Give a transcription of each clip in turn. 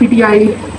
PTI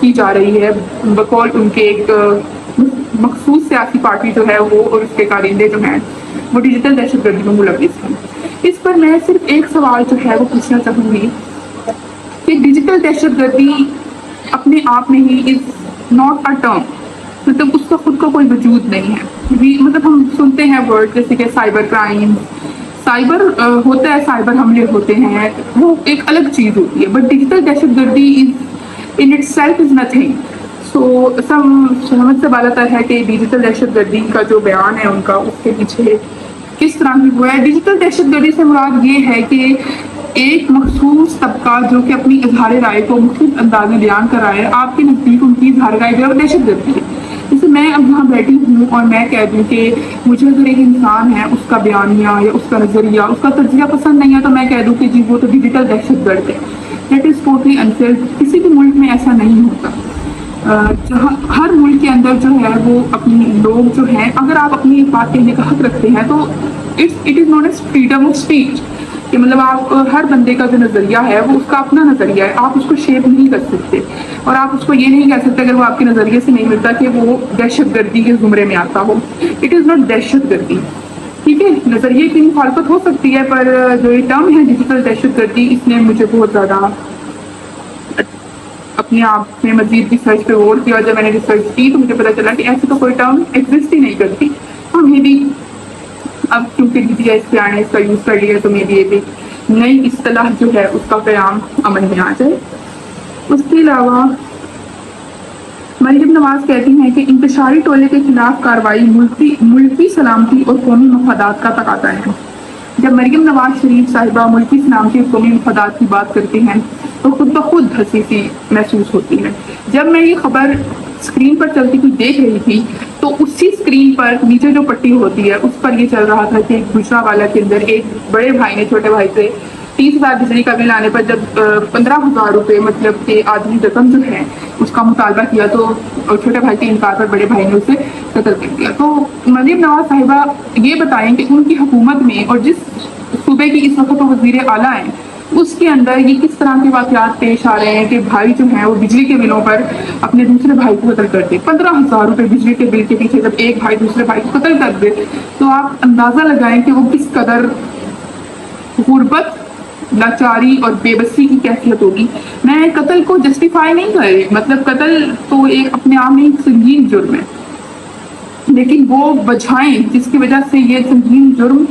کی جا رہی ہے بقول ان کے ایک مخصوص سیاسی پارٹی جو ہے وہ اور اس کے کارندے جو ہیں وہ ڈیجیٹل دہشت گردی میں ملوث ہیں. اس پر میں صرف ایک سوال جو ہے وہ پوچھنا چاہوں گی کہ ڈیجیٹل دہشت گردی اپنے آپ میں ہی از ناٹ اے ٹرم، مطلب اس کا خود کا کوئی وجود نہیں ہے. مطلب ہم سنتے ہیں ورڈ جیسے کہ سائبر کرائم، سائبر ہوتا ہے، سائبر حملے ہوتے ہیں، وہ ایک الگ چیز ہوتی ہے، بٹ ڈیجیٹل دہشت گردی is in itself is nothing. So سمجھ سے بات آتا ہے کہ ڈیجیٹل دہشت گردی کا جو بیان ہے ان کا، اس کے پیچھے کس طرح کی ہوا ہے. ڈیجیٹل دہشت گردی سے مراد یہ ہے کہ ایک مخصوص طبقہ جو کہ اپنی اظہار رائے کو مختلف انداز میں بیان کر رہا ہے، آپ کے نزدیک ان کی اظہار رائے جو ہے دہشت گردی ہے. جیسے میں اب یہاں بیٹھی ہوں اور میں کہہ دوں کہ مجھے اگر ایک انسان ہے اس کا بیانیہ یا اس کا نظریہ، اس کا تجزیہ پسند نہیں ہے تو میں کہہ دوں کہ جی وہ تو ڈیجیٹل دہشت گرد ہے. That is totally unfair. کسی بھی ملک میں ایسا نہیں ہوتا. جہاں ہر ملک کے اندر جو ہے وہ اپنی لوگ جو ہیں، اگر آپ اپنی بات کہنے کا حق رکھتے ہیں تو it is not a freedom of speech, کہ مطلب آپ ہر بندے کا جو نظریہ ہے وہ اس کا اپنا نظریہ ہے، آپ اس کو شیپ نہیں کر سکتے اور آپ اس کو یہ نہیں کہہ سکتے اگر وہ آپ کے نظریے سے نہیں ملتا کہ وہ دہشت گردی کے زمرے میں آتا ہو. اٹ از ناٹ دہشت گردی. ٹھیک ہے، نظریے کی مخالفت ہو سکتی ہے، پر جو یہ ٹرم ہے ڈیجیٹل دہشت گردی، اس نے مجھے بہت زیادہ اپنے آپ میں مزید ریسرچ پہ غور کیا. جب میں نے ریسرچ کی تو مجھے پتا چلا کہ ایسی تو کوئی ٹرم ایگزسٹ ہی نہیں کرتی. ہمیں بھی اب کیونکہ DTI پہ آنے اس کا یوز کر لیا تو میری ایک نئی اصطلاح جو ہے اس کا قیام عمل میں آ جائے. اس کے علاوہ مریم نواز کہتی ہیں کہ انتشاری ٹولے کے خلاف کارروائی ملکی سلامتی اور قومی مفادات کا تقاضا ہے. جب مریم نواز شریف صاحبہ ملکی سلامتی اور قومی مفادات کی بات کرتے ہیں تو خود بخود ہنسی سی محسوس ہوتی ہے. جب میں یہ خبر اسکرین پر چلتی ہوئی دیکھ رہی تھی تو اسی اسکرین پر نیچے جو پٹی ہوتی ہے اس پر یہ چل رہا تھا کہ گجرانوالہ کے اندر ایک بڑے بھائی نے چھوٹے بھائی سے 30,000 بجلی کا بل آنے پر جب 15,000 روپے مطلب کہ آدمی رقم جو ہے اس کا مطالبہ کیا تو چھوٹے بھائی کے انکار پر بڑے بھائی نے اسے قتل کر دیا. تو مریم نواز صاحبہ یہ بتائیں کہ ان کی حکومت میں اور جس صوبے کی اس وقت وزیر اعلیٰ ہیں اس کے اندر یہ کس طرح کے واقعات پیش آ رہے ہیں کہ بھائی جو ہیں وہ بجلی کے بلوں پر اپنے دوسرے بھائی کو قتل کر دے. 15,000 روپے بجلی کے بل کے پیچھے جب ایک بھائی دوسرے بھائی کو قتل کر دے تو آپ اندازہ لگائیں کہ وہ کس قدر غربت، لاچاری اور بے بسی کی کیفیت ہوگی. میں قتل کو جسٹیفائی نہیں کر رہی، مطلب قتل تو ایک اپنے آپ میں ایک سنگین جرم ہے، لیکن وہ وجہیں جس کی وجہ سے یہ سنگین جرم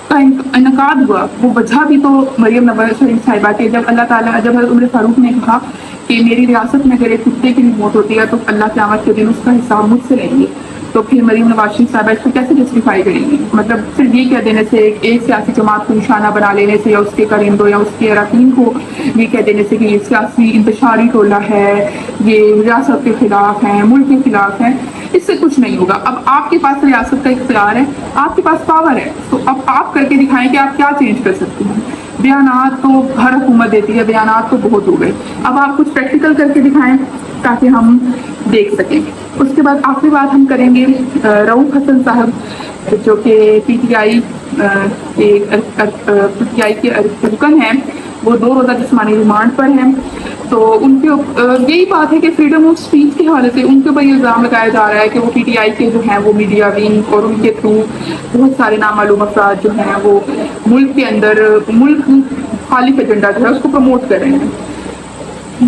کا انعقاد ہوا وہ وجہ بھی تو مریم نواز شریف صاحبہ کے جب اللہ تعالیٰ جب حضرت عمر فاروق نے کہا کہ میری ریاست میں اگر ایک کتے کی بھی موت ہوتی ہے تو اللہ قیامت کے دن اس کا حساب مجھ سے لیں گے، تو پھر مریم نواز شریف صاحبہ اس کو کیسے جسٹیفائی کریں گی؟ مطلب صرف یہ کہہ دینے سے ایک سیاسی جماعت کو نشانہ بنا لینے سے یا اس کے کارندوں یا اس کے اراکین کو یہ کہہ دینے سے کہ یہ سیاسی انتشاری ٹولہ ہے، یہ ریاست کے خلاف ہیں، ملک کے خلاف ہیں، اس سے کچھ نہیں ہوگا. اب آپ کے پاس ریاست کا اختیار ہے، آپ کے پاس پاور ہے، تو اب آپ کر کے دکھائیں کہ آپ کیا چینج کر سکتے ہیں. بیانات تو ہر حکومت دیتی ہے، بیانات تو بہت ہو گئے، اب آپ کچھ پریکٹیکل کر کے دکھائیں تاکہ ہم دیکھ سکیں. اس کے بعد آخری بات ہم کریں گے رؤوف حسن صاحب جو کہ PTI کے رکن ہیں، وہ 2 روزہ جسمانی ریمانڈ پر ہیں. تو ان کے یہی بات ہے کہ فریڈم آف اسپیچ کے حوالے سے ان کے اوپر یہ الزام لگایا جا رہا ہے کہ وہ PTI کے جو ہیں وہ میڈیا ونگ اور ان کے تھرو بہت سارے نامعلوم افراد جو ہیں وہ ملک کے اندر ملک خالف ایجنڈا جو ہے اس کو پروموٹ کر رہے ہیں.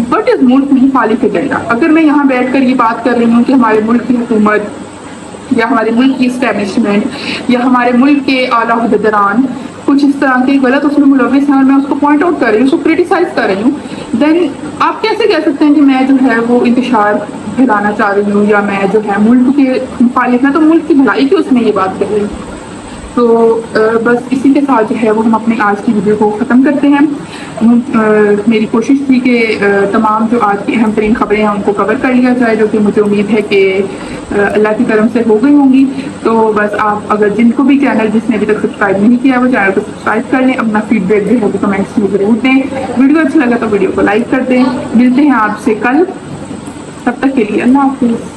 بٹ از ملک نہیں خالف ایجنڈا. اگر میں یہاں بیٹھ کر یہ بات کر رہی ہوں کہ ہمارے ملک کی حکومت یا ہمارے ملک کی اسٹیبلشمنٹ یا ہمارے ملک کے اعلیٰ عہدیداران کچھ اس طرح کے غلط اس میں ملوث ہیں اور میں اس کو پوائنٹ آؤٹ کر رہی ہوں، اس کو کریٹیسائز کر رہی ہوں، دین آپ کیسے کہہ سکتے ہیں کہ میں جو ہے وہ انتشار پھیلانا چاہ رہی ہوں یا میں جو ہے ملک کے مخالف میں تو ملک کی بھلائی کی اس میں یہ بات کر رہی ہوں. تو بس اسی کے ساتھ جو ہے وہ ہم اپنے آج کی ویڈیو کو ختم کرتے ہیں. میری کوشش تھی کہ تمام جو آج کی اہم ترین خبریں ہیں ان کو کور کر لیا جائے، جو کہ مجھے امید ہے کہ اللہ کی طرف سے ہو گئی ہوں گی. تو بس آپ اگر جن کو بھی چینل جس نے ابھی تک سبسکرائب نہیں کیا وہ چینل کو سبسکرائب کر لیں، اپنا فیڈ بیک جو ہے وہ کمنٹس میں ضرور دیں. ویڈیو اچھا لگا تو ویڈیو کو لائک کر دیں. ملتے ہیں آپ سے کل، تب تک کے لیے اللہ حافظ.